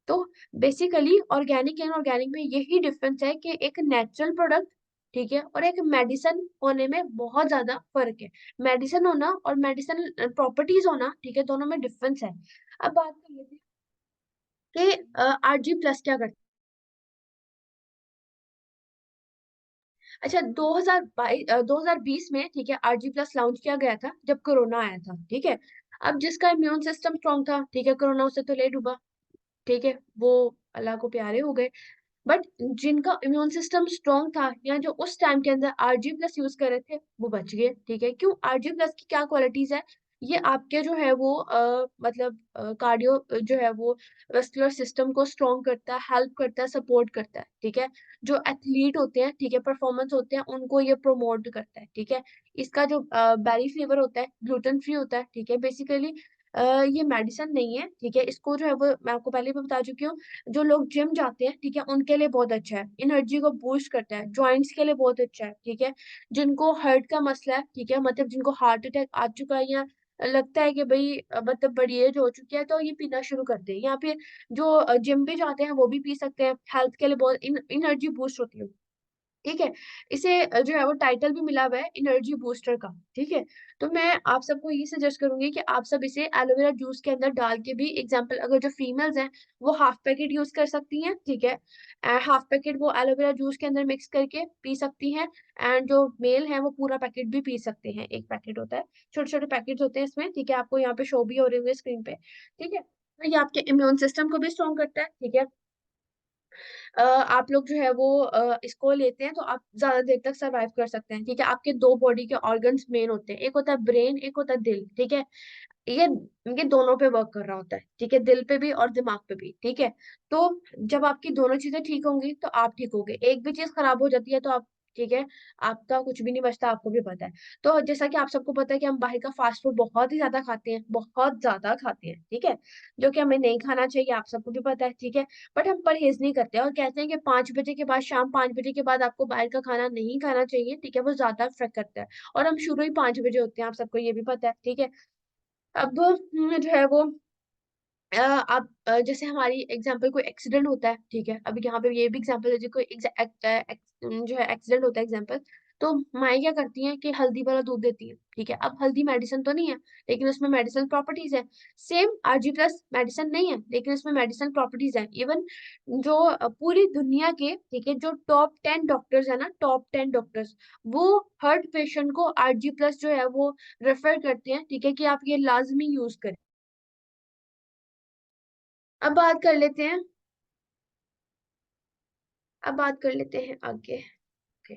तो बेसिकली ऑर्गेनिक एंड ऑर्गेनिक में यही डिफरेंस है कि एक नेचुरल प्रोडक्ट, ठीक है, और एक मेडिसिन होने में बहुत ज्यादा फर्क है। मेडिसिन होना और मेडिसिन प्रॉपर्टीज होना, ठीक है, दोनों में डिफरेंस है। अब बात कर लेते हैं कि RG+ क्या करता है। अच्छा, 2020 में, ठीक है, RG+ लॉन्च किया गया था जब कोरोना आया था, ठीक है। अब जिसका इम्यून सिस्टम स्ट्रांग था, ठीक है, कोरोना उससे तो ले डूबा, ठीक है, वो अल्लाह को प्यारे हो गए। बट जिनका इम्यून सिस्टम स्ट्रांग था या जो उस टाइम के अंदर RG+ यूज कर रहे थे, वो बच गए, ठीक है। क्यों? RG+ की क्या क्वालिटीज है? ये आपके जो है वो मतलब कार्डियो जो है वो वेस्कुलर सिस्टम को स्ट्रांग करता है, हेल्प करता है, सपोर्ट करता है, ठीक है। जो एथलीट होते हैं, ठीक है, परफॉर्मेंस होते हैं, उनको ये प्रमोट करता है, ठीक है। इसका जो बेरी फ्लेवर होता है, ग्लूटेन फ्री होता है, ठीक है। बेसिकली ये मेडिसिन नहीं है, ठीक है। इसको जो है वो मैं आपको पहले भी बता चुकी हूँ। जो लोग जिम जाते हैं, ठीक है, उनके लिए बहुत अच्छा है, एनर्जी को बूस्ट करता है, जॉइंट्स के लिए बहुत अच्छा है, ठीक है। जिनको हार्ट का मसला है, ठीक है, मतलब जिनको हार्ट अटैक आ चुका है या लगता है कि भाई मतलब बड़ी एज हो चुकी है, तो ये पीना शुरू कर दे। यहाँ पे जो जिम भी जाते हैं वो भी पी सकते हैं, हेल्थ के लिए बहुत एनर्जी बूस्ट होती है, ठीक है। इसे जो है वो टाइटल भी मिला हुआ है एनर्जी बूस्टर का, ठीक है। तो मैं आप सबको ये सजेस्ट करूंगी कि आप सब इसे एलोवेरा जूस के अंदर डाल के भी, एग्जांपल अगर जो फीमेल्स हैं वो हाफ पैकेट यूज कर सकती हैं, ठीक है। हाफ पैकेट वो एलोवेरा जूस के अंदर मिक्स करके पी सकती हैं। एंड जो मेल है वो पूरा पैकेट भी पी सकते हैं, एक पैकेट होता है, छोटे छोटे पैकेट होते हैं इसमें, ठीक है। आपको यहाँ पे शो भी हो रहे होंगे स्क्रीन पे, ठीक है। तो ये आपके इम्यून सिस्टम को भी स्ट्रॉन्ग करता है, ठीक है। आप लोग जो है वो इसको लेते हैं तो आप ज्यादा देर तक सरवाइव कर सकते हैं, ठीक है। आपके दो बॉडी के ऑर्गन्स मेन होते हैं, एक होता है ब्रेन, एक होता है दिल, ठीक है। ये ये दोनों पे वर्क कर रहा होता है, ठीक है, दिल पे भी और दिमाग पे भी, ठीक है। तो जब आपकी दोनों चीजें ठीक होंगी तो आप ठीक होगे। एक भी चीज खराब हो जाती है तो आप, ठीक है, आपका कुछ भी नहीं बचता, आपको भी पता है। तो जैसा कि आप सबको पता है कि हम बाहर का फास्ट फूड बहुत ही ज्यादा खाते हैं, बहुत ज्यादा खाते हैं, ठीक है, जो कि हमें नहीं खाना चाहिए, आप सबको भी पता है, ठीक है। बट हम परहेज नहीं करते और कहते हैं कि 5 बजे के बाद, शाम 5 बजे के बाद आपको बाहर का खाना नहीं खाना चाहिए, ठीक है, वो ज्यादा इफेक्ट करता है। और हम शुरू ही 5 बजे होते हैं, आप सबको ये भी पता है, ठीक है। अब जो है वो आप जैसे हमारी एग्जांपल कोई एक्सीडेंट होता है, ठीक है, अभी यहाँ पे ये भी एग्जांपल है, जो कोई जो है एक्सीडेंट होता है एग्जांपल, तो माएँ क्या करती हैं कि हल्दी वाला दूध देती है, ठीक है। अब हल्दी मेडिसिन तो नहीं है, लेकिन उसमें मेडिसिन प्रॉपर्टीज है। सेम RG+ मेडिसिन नहीं है, लेकिन इसमें मेडिसिन प्रॉपर्टीज है। इवन जो पूरी दुनिया के, ठीक है, जो टॉप 10 डॉक्टर्स है ना, टॉप 10 डॉक्टर्स, वो हार्ट पेशेंट को RG+ जो है वो रेफर करते हैं, ठीक है, कि आप ये लाजमी यूज करें। अब बात कर लेते हैं, अब बात कर लेते हैं आगे। ओके,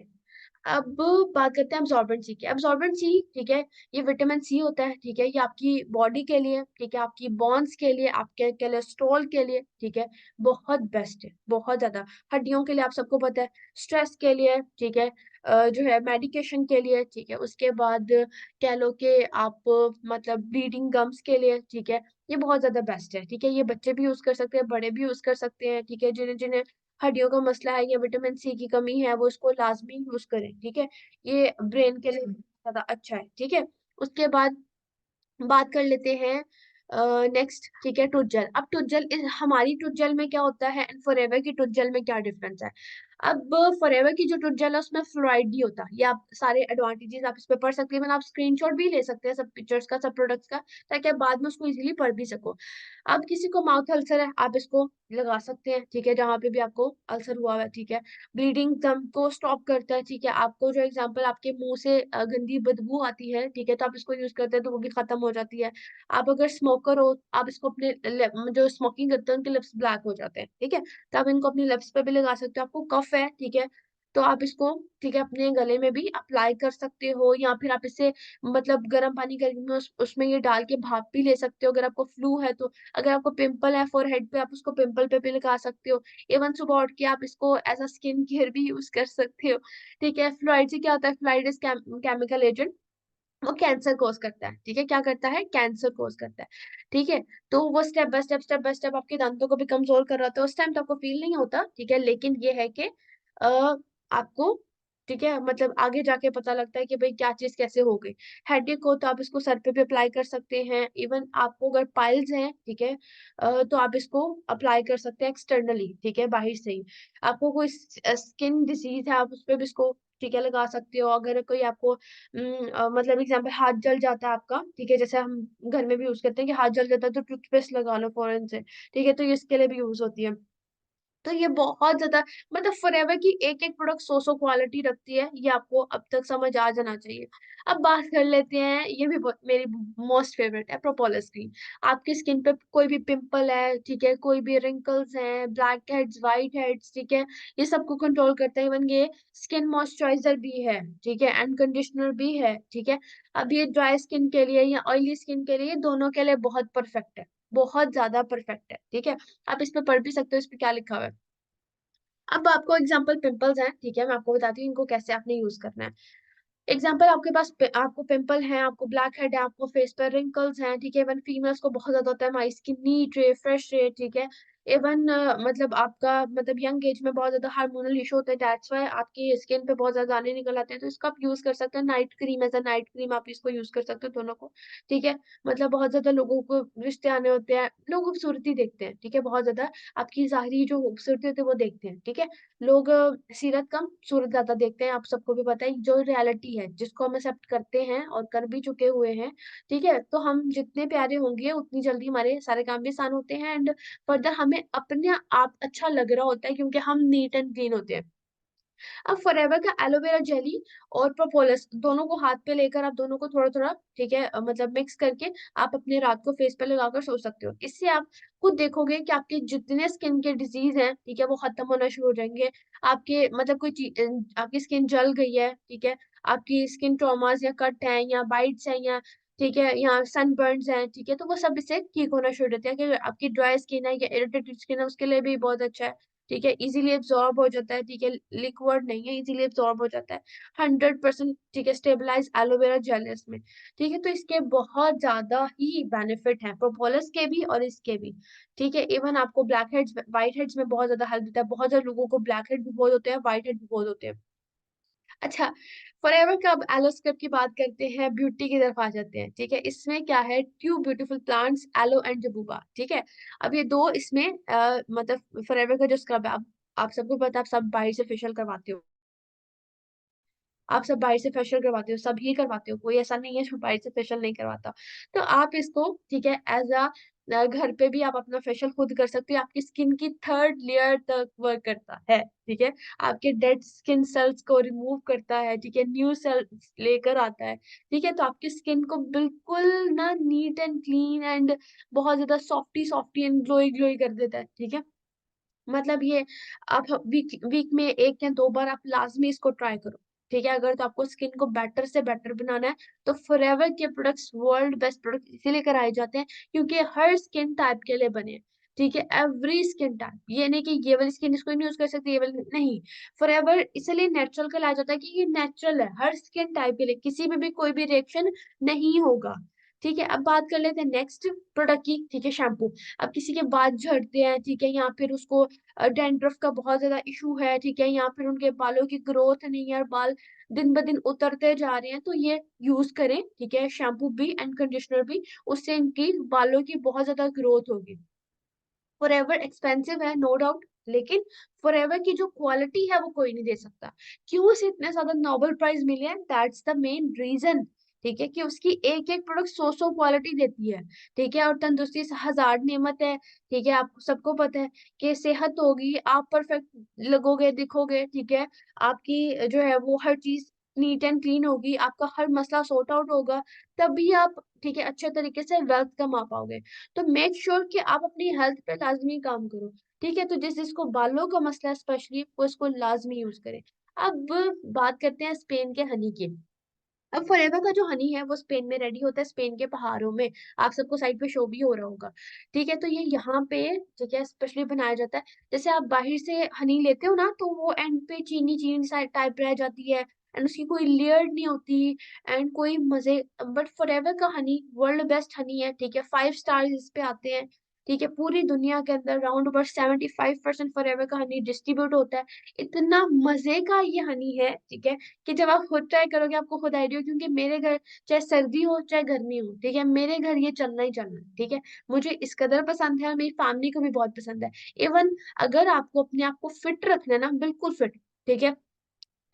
अब बात करते हैं अब्सॉर्बेंट सी की। अब्सॉर्बेंट सी, ठीक है, ये विटामिन सी होता है, ठीक है। ये आपकी बॉडी के लिए, ठीक है, आपकी बोन्स के लिए, आपके कोलेस्ट्रॉल के लिए, ठीक है, बहुत बेस्ट है, बहुत ज्यादा। हड्डियों के लिए आप सबको पता है, स्ट्रेस के लिए, ठीक है, जो है मेडिकेशन के लिए, ठीक है। उसके बाद कह लो कि आप मतलब ब्लीडिंग गम्स के लिए, ठीक है, ये बहुत ज्यादा बेस्ट है, ठीक है। ये बच्चे भी यूज कर सकते हैं, बड़े भी यूज कर सकते हैं, ठीक है, जिन्हें जिन्हें हड्डियों का मसला है या विटामिन सी की कमी है, वो इसको लाजमी यूज करें, ठीक है। ये ब्रेन के लिए ज्यादा अच्छा है, ठीक है। उसके बाद बात कर लेते हैं नेक्स्ट, ठीक है, टूथ जेल। अब टूथ जेल, हमारी टूथ जेल में क्या होता है एंड फॉरएवर की टूथ जेल में क्या डिफरेंस है। अब फॉरएवर की जो टूथ जेल है उसमें फ्लोराइड नहीं होता। ये आप सारे एडवांटेजेस आप इस पे पढ़ सकते हैं, मतलब आप स्क्रीनशॉट भी ले सकते हैं सब पिक्चर्स का, सब प्रोडक्ट्स का, ताकि आप बाद में उसको इजीली पढ़ भी सको। अब किसी को माउथ अल्सर है, आप इसको लगा सकते हैं, ठीक है, जहाँ पे भी आपको अल्सर हुआ हुआ है, ठीक है। ब्लीडिंग दम को स्टॉप करता है, ठीक है। आपको जो एग्जांपल आपके मुंह से गंदी बदबू आती है, ठीक है, तो आप इसको यूज करते हैं तो वो भी खत्म हो जाती है। आप अगर स्मोकर हो, आप इसको अपने जो स्मोकिंग करते हैं उनके लिप्स ब्लैक हो जाते हैं, ठीक है, तो आप इनको अपनी लिप्स पे भी लगा सकते हो। आपको कफ है, ठीक है, तो आप इसको, ठीक है, अपने गले में भी अप्लाई कर सकते हो, या फिर आप इसे मतलब गर्म पानी करके उसमें ये डाल के भाप भी ले सकते हो। अगर आपको फ्लू है तो, अगर आपको पिंपल है फोरहेड पे, आप उसको पिंपल पे भी लगा सकते हो। इवन सुबह उठ के आप इसको एज अ स्किन केयर भी यूज कर सकते हो, ठीक है। फ्लोराइड से क्या होता है, फ्लोराइड इज केमिकल एजेंट, वो कैंसर कोज करता है, ठीक है, क्या करता है, कैंसर कोज करता है, ठीक है। तो वो स्टेप बाय स्टेप आपके दांतों को भी कमजोर कर रहा था, उस टाइम तो आपको फील नहीं होता, ठीक है, लेकिन ये है कि आपको, ठीक है, मतलब आगे जाके पता लगता है कि भाई क्या चीज कैसे हो गई। हेडेक हो तो आप इसको सर पे भी अप्लाई कर सकते हैं। इवन आपको अगर पाइल्स हैं, ठीक है, तो आप इसको अप्लाई कर सकते हैं एक्सटर्नली, ठीक है, बाहर से ही। आपको कोई स्किन डिसीज है, आप उस पे भी इसको, ठीक है, लगा सकते हो। अगर कोई आपको मतलब एग्जाम्पल हाथ जल जाता है आपका, ठीक है, जैसे हम घर में भी यूज करते हैं कि हाथ जल जाता है तो टूथपेस्ट लगा लो फौरन से, ठीक है, तो ये इसके लिए भी यूज होती है। तो ये बहुत ज्यादा, मतलब फॉरएवर की एक एक प्रोडक्ट सो क्वालिटी रखती है, ये आपको अब तक समझ आ जाना चाहिए। अब बात कर लेते हैं, ये भी मेरी मोस्ट फेवरेट है, प्रोपोलिस क्रीम। आपकी स्किन पे कोई भी पिंपल है, ठीक है, कोई भी रिंकल्स हैं, ब्लैक हेड्स, वाइट हेड्स, ठीक है, ये सबको कंट्रोल करता है। इवन ये स्किन मॉइस्चराइजर भी है, ठीक है, एंड कंडीशनर भी है, ठीक है। अब ये ड्राई स्किन के लिए या ऑयली स्किन के लिए, दोनों के लिए बहुत परफेक्ट है, बहुत ज्यादा परफेक्ट है, ठीक है। आप इस पे पढ़ भी सकते हो, इस पे क्या लिखा हुआ है। अब आपको एग्जाम्पल पिंपल्स हैं, ठीक है, मैं आपको बताती हूँ इनको कैसे आपने यूज करना है। एग्जाम्पल आपके पास आपको पिंपल है, आपको ब्लैक हेड है, आपको फेस पर रिंकल्स हैं, ठीक है। इवन फीमेल्स को बहुत ज्यादा होता है, हमारी स्किन नीट रहे, फ्रेश रहे, ठीक है। इवन मतलब आपका मतलब यंग एज में बहुत ज्यादा हार्मोनल इशू होते हैं, दैट्स वाई आपकी स्किन पे बहुत ज्यादा दाने निकल आते हैं, तो इसको आप यूज कर सकते हैं। Night cream, as a night cream आप इसको यूज कर सकते हो, दोनों को, ठीक है। मतलब बहुत ज्यादा लोगों को रिश्ते आने होते हैं, लोग खूबसूरती देखते हैं, ठीक है, बहुत ज्यादा आपकी जाहिरी जो खूबसूरती होती है वो देखते हैं, ठीक है। लोग सीरत कम सूरत ज्यादा देखते हैं, आप सबको भी पता है जो रियलिटी है, जिसको हम एक्सेप्ट करते हैं और कर भी चुके हुए हैं, ठीक है। तो हम जितने प्यारे होंगे उतनी जल्दी हमारे सारे काम भी आसान होते हैं, एंड फर्दर हमें अपने आप अच्छा लग रहा होता है क्योंकि हम नीट एंड क्लीन होते हैं। अब फॉरएवर का एलोवेरा जेली और प्रोपोलिस दोनों को हाथ पे लेकर आप दोनों को थोड़ा थोड़ा, ठीक है, मतलब मिक्स करके आप अपने रात को फेस पे लगाकर सो सकते हो। इससे आप खुद देखोगे कि आपके जितने स्किन के डिजीज हैं, ठीक है, वो खत्म होना शुरू हो जाएंगे। आपके मतलब कोई चीज, आपकी स्किन जल गई है, ठीक है, आपकी स्किन ट्रॉमास या कट है या बाइट्स हैं या, ठीक है, यहाँ सनबर्न्स हैं, ठीक है, तो वो सब इससे ठीक होना शुरू होते हैं। कि आपकी ड्राई स्किन है या इरिटेटेड स्किन है, उसके लिए भी बहुत अच्छा है, ठीक है, इजीली एब्जॉर्ब हो जाता है, ठीक है, लिक्विड नहीं है, इजीली एब्जॉर्ब हो जाता है। 100%, ठीक है, स्टेबलाइज एलोवेरा जेल है इसमें, ठीक है। तो इसके बहुत ज्यादा ही बेनिफिट हैं, प्रोपोलिस के भी और इसके भी, ठीक है। इवन आपको ब्लैक हेड्स, व्हाइट हेड्स में बहुत ज्यादा हेल्प देता है। बहुत ज्यादा लोगों को ब्लैक हेड भी बहुत होते हैं, व्हाइट हेड भी बहुत होते हैं। अच्छा, फॉरएवर का अब एलो स्क्रब की बात करते हैं, ब्यूटी की तरफ आ जाते हैं, ठीक है। इसमें क्या है, ट्यू ब्यूटीफुल प्लांट्स, एलो एंड जबूबा, ठीक है। अब ये दो इसमें मतलब फॉरएवर का जो स्क्रब है, आप सबको पता है, आप सब बाहर से फेशियल करवाते हो, आप सब बाहर से फेशियल करवाते हो, सभी करवाते हो, कोई ऐसा नहीं है जो बाहर से फेशियल नहीं करवाता। तो आप इसको, ठीक है, एज अ घर पे भी आप अपना फेशियल खुद कर सकते हो। आपकी स्किन की थर्ड लेयर तक वर्क करता है, ठीक है। आपके डेड स्किन सेल्स को रिमूव करता है, ठीक है, न्यू सेल्स लेकर आता है, ठीक है। तो आपकी स्किन को बिल्कुल ना नीट एंड क्लीन एंड बहुत ज्यादा softy softy and glowy glowy कर देता है, ठीक है। मतलब ये आप वीक वीक में एक या दो बार आप लाजमी इसको ट्राई करो, ठीक है। अगर तो आपको स्किन को बेटर से बेटर बनाना है, तो फॉरएवर के प्रोडक्ट्स वर्ल्ड बेस्ट प्रोडक्ट इसीलिए कराए जाते हैं क्योंकि हर स्किन टाइप के लिए बने हैं, ठीक है। एवरी स्किन टाइप, ये नहीं कि ये वाली स्किन इसको नहीं यूज कर सकती, ये वाली नहीं। फॉरएवर इसलिए नेचुरल का लाया जाता है कि ये नेचुरल है, हर स्किन टाइप के लिए किसी में भी कोई भी रिएक्शन नहीं होगा, ठीक है, अब बात कर लेते हैं नेक्स्ट प्रोडक्ट की, ठीक है, शैम्पू। अब किसी के बाल झड़ते हैं, ठीक है, या फिर उसको डैंड्रफ का बहुत ज्यादा इशू है, ठीक है, या फिर उनके बालों की ग्रोथ नहीं है और बाल दिन ब दिन उतरते जा रहे हैं, तो ये यूज करें, ठीक है, शैम्पू भी एंड कंडीशनर भी। उससे इनकी बालों की बहुत ज्यादा ग्रोथ होगी। फॉरएवर एक्सपेंसिव है नो डाउट, लेकिन फॉरएवर की जो क्वालिटी है वो कोई नहीं दे सकता। क्यों उसे इतने ज्यादा नोबेल प्राइज मिले हैं, दैट्स द मेन रीजन। ठीक है, कि उसकी एक एक प्रोडक्ट सौ क्वालिटी देती है। ठीक है, और तंदुरुस्ती हजार नेमत है। ठीक है, आपको सबको पता है कि सेहत होगी, आप परफेक्ट लगोगे, दिखोगे, ठीक है, आपकी जो है वो हर चीज नीट एंड क्लीन होगी, आपका हर मसला सॉर्ट आउट होगा, तभी आप, ठीक है, अच्छे तरीके से वेल्थ कमा पाओगे। तो मेक श्योर कि आप अपनी हेल्थ पे लाजमी काम करो। ठीक है, तो जिसको बालों का मसला है स्पेशली, वो इसको लाजमी यूज करें। अब बात करते हैं स्पेन के हनी की। अब फॉरएवर का जो हनी है वो स्पेन में रेडी होता है, स्पेन के पहाड़ों में। आप सबको साइड पे शो भी हो रहा होगा। ठीक है, तो ये यहाँ पे, ठीक है, स्पेशली बनाया जाता है। जैसे आप बाहर से हनी लेते हो ना, तो वो एंड पे चीनी चीनी टाइप रह जाती है, एंड उसकी कोई लेयर नहीं होती, एंड कोई मजे। बट फॉरएवर का हनी वर्ल्ड बेस्ट हनी है। ठीक है, 5 स्टार इस पे आते हैं। ठीक है, पूरी दुनिया के अंदर राउंड अबाउट 75% फॉरएवर का हनी डिस्ट्रीब्यूट होता है। इतना मजे का ये हनी है, ठीक है, कि जब आप खुद ट्राई करोगे आपको खुद आइडिया, क्योंकि मेरे घर चाहे सर्दी हो चाहे गर्मी हो, ठीक है, मेरे घर ये चलना ही चलना है। ठीक है, मुझे इस कदर पसंद है और मेरी फैमिली को भी बहुत पसंद है। इवन अगर आपको अपने आप को फिट रखना है ना, बिल्कुल फिट, ठीक है,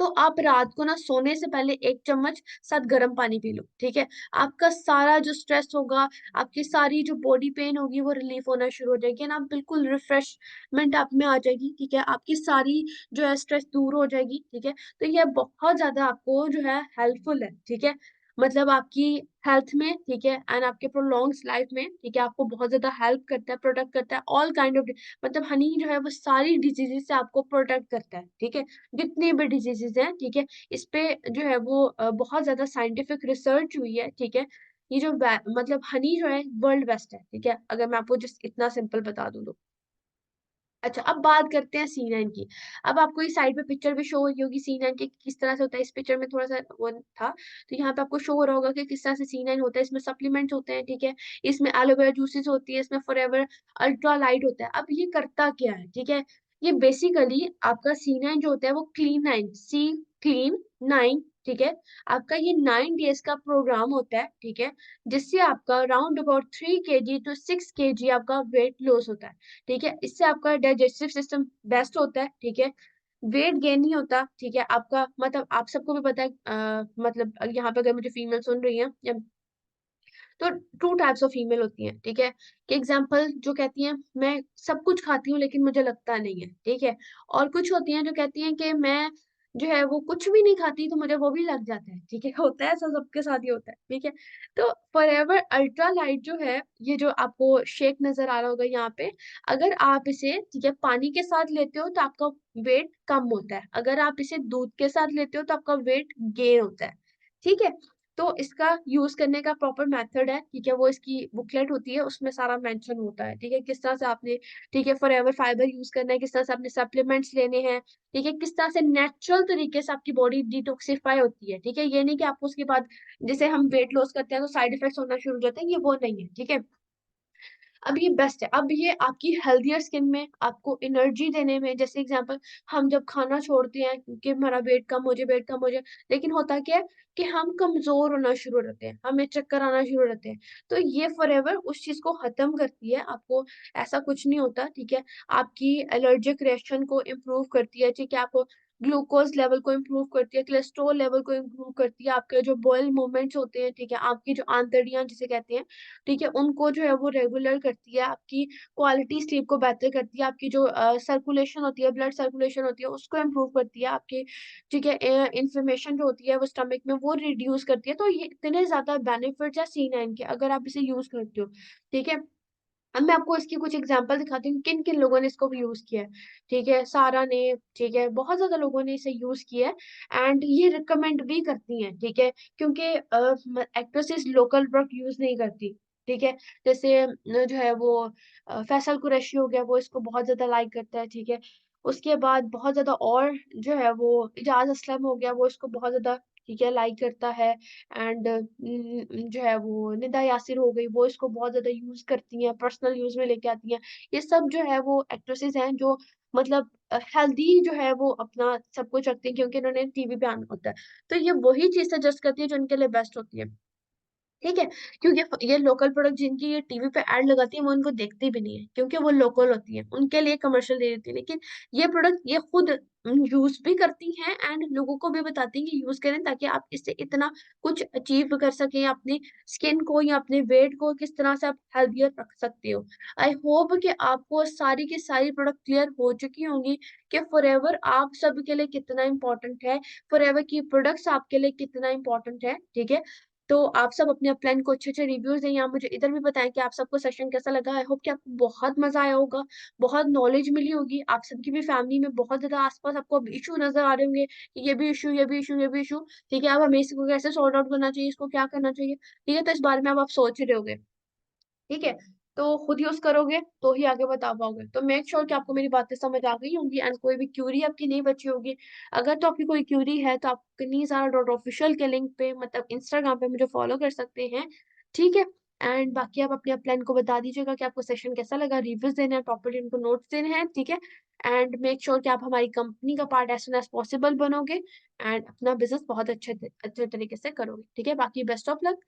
तो आप रात को ना सोने से पहले 1 चम्मच साथ गर्म पानी पी लो। ठीक है, आपका सारा जो स्ट्रेस होगा, आपकी सारी जो बॉडी पेन होगी वो रिलीफ होना शुरू हो जाएगी ना, आप बिल्कुल रिफ्रेशमेंट आप में आ जाएगी। ठीक है, आपकी सारी जो है स्ट्रेस दूर हो जाएगी। ठीक है, तो ये बहुत ज्यादा आपको जो है हेल्पफुल है। ठीक है, मतलब आपकी हेल्थ में, ठीक है, एंड आपके प्रोलॉन्ग्स लाइफ में, ठीक है, आपको बहुत ज्यादा हेल्प करता है, प्रोटेक्ट करता है ऑल काइंड ऑफ, मतलब हनी जो है वो सारी डिजीजेस से आपको प्रोटेक्ट करता है। ठीक है, जितनी भी डिजीजेज हैं, ठीक है, इस पे जो है वो बहुत ज्यादा साइंटिफिक रिसर्च हुई है। ठीक है, ये जो मतलब हनी जो है वर्ल्ड बेस्ट है। ठीक है, अगर मैं आपको जस्ट इतना सिंपल बता दूं तो। अच्छा, अब बात करते हैं C9 की। अब आपको ये साइड पे पिक्चर भी शो हो रही होगी C9 के किस तरह से होता है। इस पिक्चर में थोड़ा सा वो था, तो यहाँ पे आपको शो हो रहा होगा कि किस तरह से C9 होता है। इसमें सप्लीमेंट्स होते हैं, ठीक है, इसमें एलोवेरा जूसेस होती है, इसमें फॉरएवर अल्ट्रा लाइट होता है। अब ये करता क्या है, ठीक है, ये बेसिकली आपका C9 जो होता है वो क्लीन 9, ठीक है, आपका ये 9 डेज का प्रोग्राम होता है। ठीक है, जिससे आपका round about 3 kg to 6 kg आपका वेट लॉस होता है। ठीक है, इससे आपका डाइजेस्टिव सिस्टम बेस्ट होता है। ठीक है, वेट गेन नहीं होता। ठीक है, आपका मतलब आप सबको भी पता है, मतलब यहाँ पे अगर मुझे फीमेल सुन रही है या, तो 2 टाइप्स ऑफ फीमेल होती हैं। ठीक है, कि एग्जाम्पल जो कहती हैं मैं सब कुछ खाती हूँ लेकिन मुझे लगता नहीं है। ठीक है, और कुछ होती हैं जो कहती हैं कि मैं जो है वो कुछ भी नहीं खाती तो मुझे वो भी लग जाता है। ठीक है, होता है ऐसा, सबके साथ ही होता है। ठीक है, तो फॉरएवर अल्ट्रा लाइट जो है, ये जो आपको शेक नजर आ रहा होगा यहाँ पे, अगर आप इसे, ठीक है, पानी के साथ लेते हो तो आपका वेट कम होता है, अगर आप इसे दूध के साथ लेते हो तो आपका वेट गेन होता है। ठीक है, तो इसका यूज करने का प्रॉपर मेथड है। ठीक है, वो इसकी बुकलेट होती है, उसमें सारा मेंशन होता है। ठीक है, किस तरह से आपने, ठीक है, फॉरएवर फाइबर यूज करना है, किस तरह से आपने सप्लीमेंट्स लेने हैं। ठीक है, किस तरह से नेचुरल तरीके से आपकी बॉडी डिटॉक्सिफाई होती है। ठीक है, ये नहीं कि आपको उसके बाद जैसे हम वेट लॉस करते हैं तो साइड इफेक्ट्स होना शुरू हो जाते हैं, ये वो नहीं है। ठीक है, अब ये बेस्ट है। अब ये आपकी हेल्थियर स्किन में, आपको एनर्जी देने में, जैसे एग्जांपल हम जब खाना छोड़ते हैं कि हमारा वेट कम हो जाए, वेट कम हो जाए, लेकिन होता क्या है कि हम कमजोर होना शुरू हो जाते हैं, हमें चक्कर आना शुरू हो जाते हैं। तो ये फॉरएवर उस चीज को खत्म करती है, आपको ऐसा कुछ नहीं होता। ठीक है, आपकी एलर्जिक रिएक्शन को इम्प्रूव करती है। ठीक है, आपको ग्लूकोज लेवल को इम्प्रूव करती है, कोलेस्ट्रॉल लेवल को इम्प्रूव करती है, आपके जो बॉयल मूवमेंट्स होते हैं, ठीक है, आपकी जो आंतड़ियां जिसे कहते हैं, ठीक है, उनको जो है वो रेगुलर करती है, आपकी क्वालिटी स्लीप को बेहतर करती है, आपकी जो सर्कुलेशन होती है, ब्लड सर्कुलेशन होती है, उसको इम्प्रूव करती है, आपकी, ठीक है, इंफ्लेमेशन जो होती है वो स्टमक में वो रिड्यूस करती है। तो ये इतने ज्यादा बेनिफिट्स है C9 के, अगर आप इसे यूज करते हो। ठीक है, अब मैं आपको इसकी कुछ एग्जांपल दिखाती हूँ किन किन लोगों ने इसको यूज किया है। ठीक है, सारा ने, ठीक है, बहुत ज्यादा लोगों ने इसे यूज किया है, एंड ये रिकमेंड भी करती हैं। ठीक है, क्योंकि एक्ट्रेसेस लोकल प्रोडक्ट यूज नहीं करती। ठीक है, जैसे जो है वो फैसल कुरैशी हो गया, वो इसको बहुत ज्यादा लाइक करता है। ठीक है, उसके बाद बहुत ज्यादा और जो है वो इजाज असलम हो गया, वो इसको बहुत ज्यादा ठीक है, लाइक करता है। एंड जो है वो निदा यासिर हो गई, वो इसको बहुत ज्यादा यूज करती हैं, पर्सनल यूज में लेके आती हैं। ये सब जो है वो एक्ट्रेसेस हैं जो मतलब हेल्दी जो है वो अपना सब कुछ रखती हैं, क्योंकि इन्होंने टीवी पे आना होता है। तो ये वही चीज सजेस्ट करती है जो उनके लिए बेस्ट होती है, ठीक है। क्योंकि ये लोकल प्रोडक्ट जिनकी ये टीवी पे ऐड लगाती है वो उनको देखती भी नहीं है, क्योंकि वो लोकल होती है, उनके लिए कमर्शियल दे देती है। लेकिन ये प्रोडक्ट ये खुद यूज भी करती हैं एंड लोगों को भी बताती हैं कि यूज करें, ताकि आप इससे इतना कुछ अचीव कर सकें, अपनी स्किन को या अपने वेट को किस तरह से आप हेल्थियर रख सकते हो। आई होप कि आपको सारी की सारी प्रोडक्ट क्लियर हो चुकी होंगी कि फॉरएवर आप सबके लिए कितना इंपॉर्टेंट है, फॉरएवर की प्रोडक्ट्स आपके लिए कितना इंपॉर्टेंट है, ठीक है। तो आप सब अपने प्लान को अच्छे अच्छे रिव्यूज दें, या मुझे इधर भी बताएं कि आप सबको सेशन कैसा लगा। आई होप कि आपको बहुत मजा आया होगा, बहुत नॉलेज मिली होगी। आप सबकी भी फैमिली में बहुत ज्यादा आसपास आपको इशू नजर आ रहे होंगे कि ये भी इशू, ये भी इशू, ये भी इशू, ठीक है। अब हमें इसको कैसे सॉर्ट आउट करना चाहिए, इसको क्या करना चाहिए, ठीक है। तो इस बारे में अब आप सोच रहे होगे, ठीक है। तो खुद यूज करोगे तो ही आगे बता पाओगे। तो मेक श्योर कि आपको मेरी बातें समझ आ गई होंगी एंड कोई भी क्यूरी आपकी नहीं बची होगी। अगर तो आपकी कोई क्यूरी है तो आप kneezara.official के लिंक पे मतलब इंस्टाग्राम पे मुझे फॉलो कर सकते हैं, ठीक है। एंड बाकी आप अपने प्लान को बता दीजिएगा कि आपको सेशन कैसा लगा, रिव्यूज देना है, प्रॉपर्ली उनको नोट्स देने हैं, ठीक है। एंड मेक श्योर कि आप हमारी कंपनी का part as soon as possible बनोगे एंड अपना बिजनेस बहुत अच्छे अच्छे तरीके से करोगे, ठीक है। बाकी बेस्ट ऑफ लक।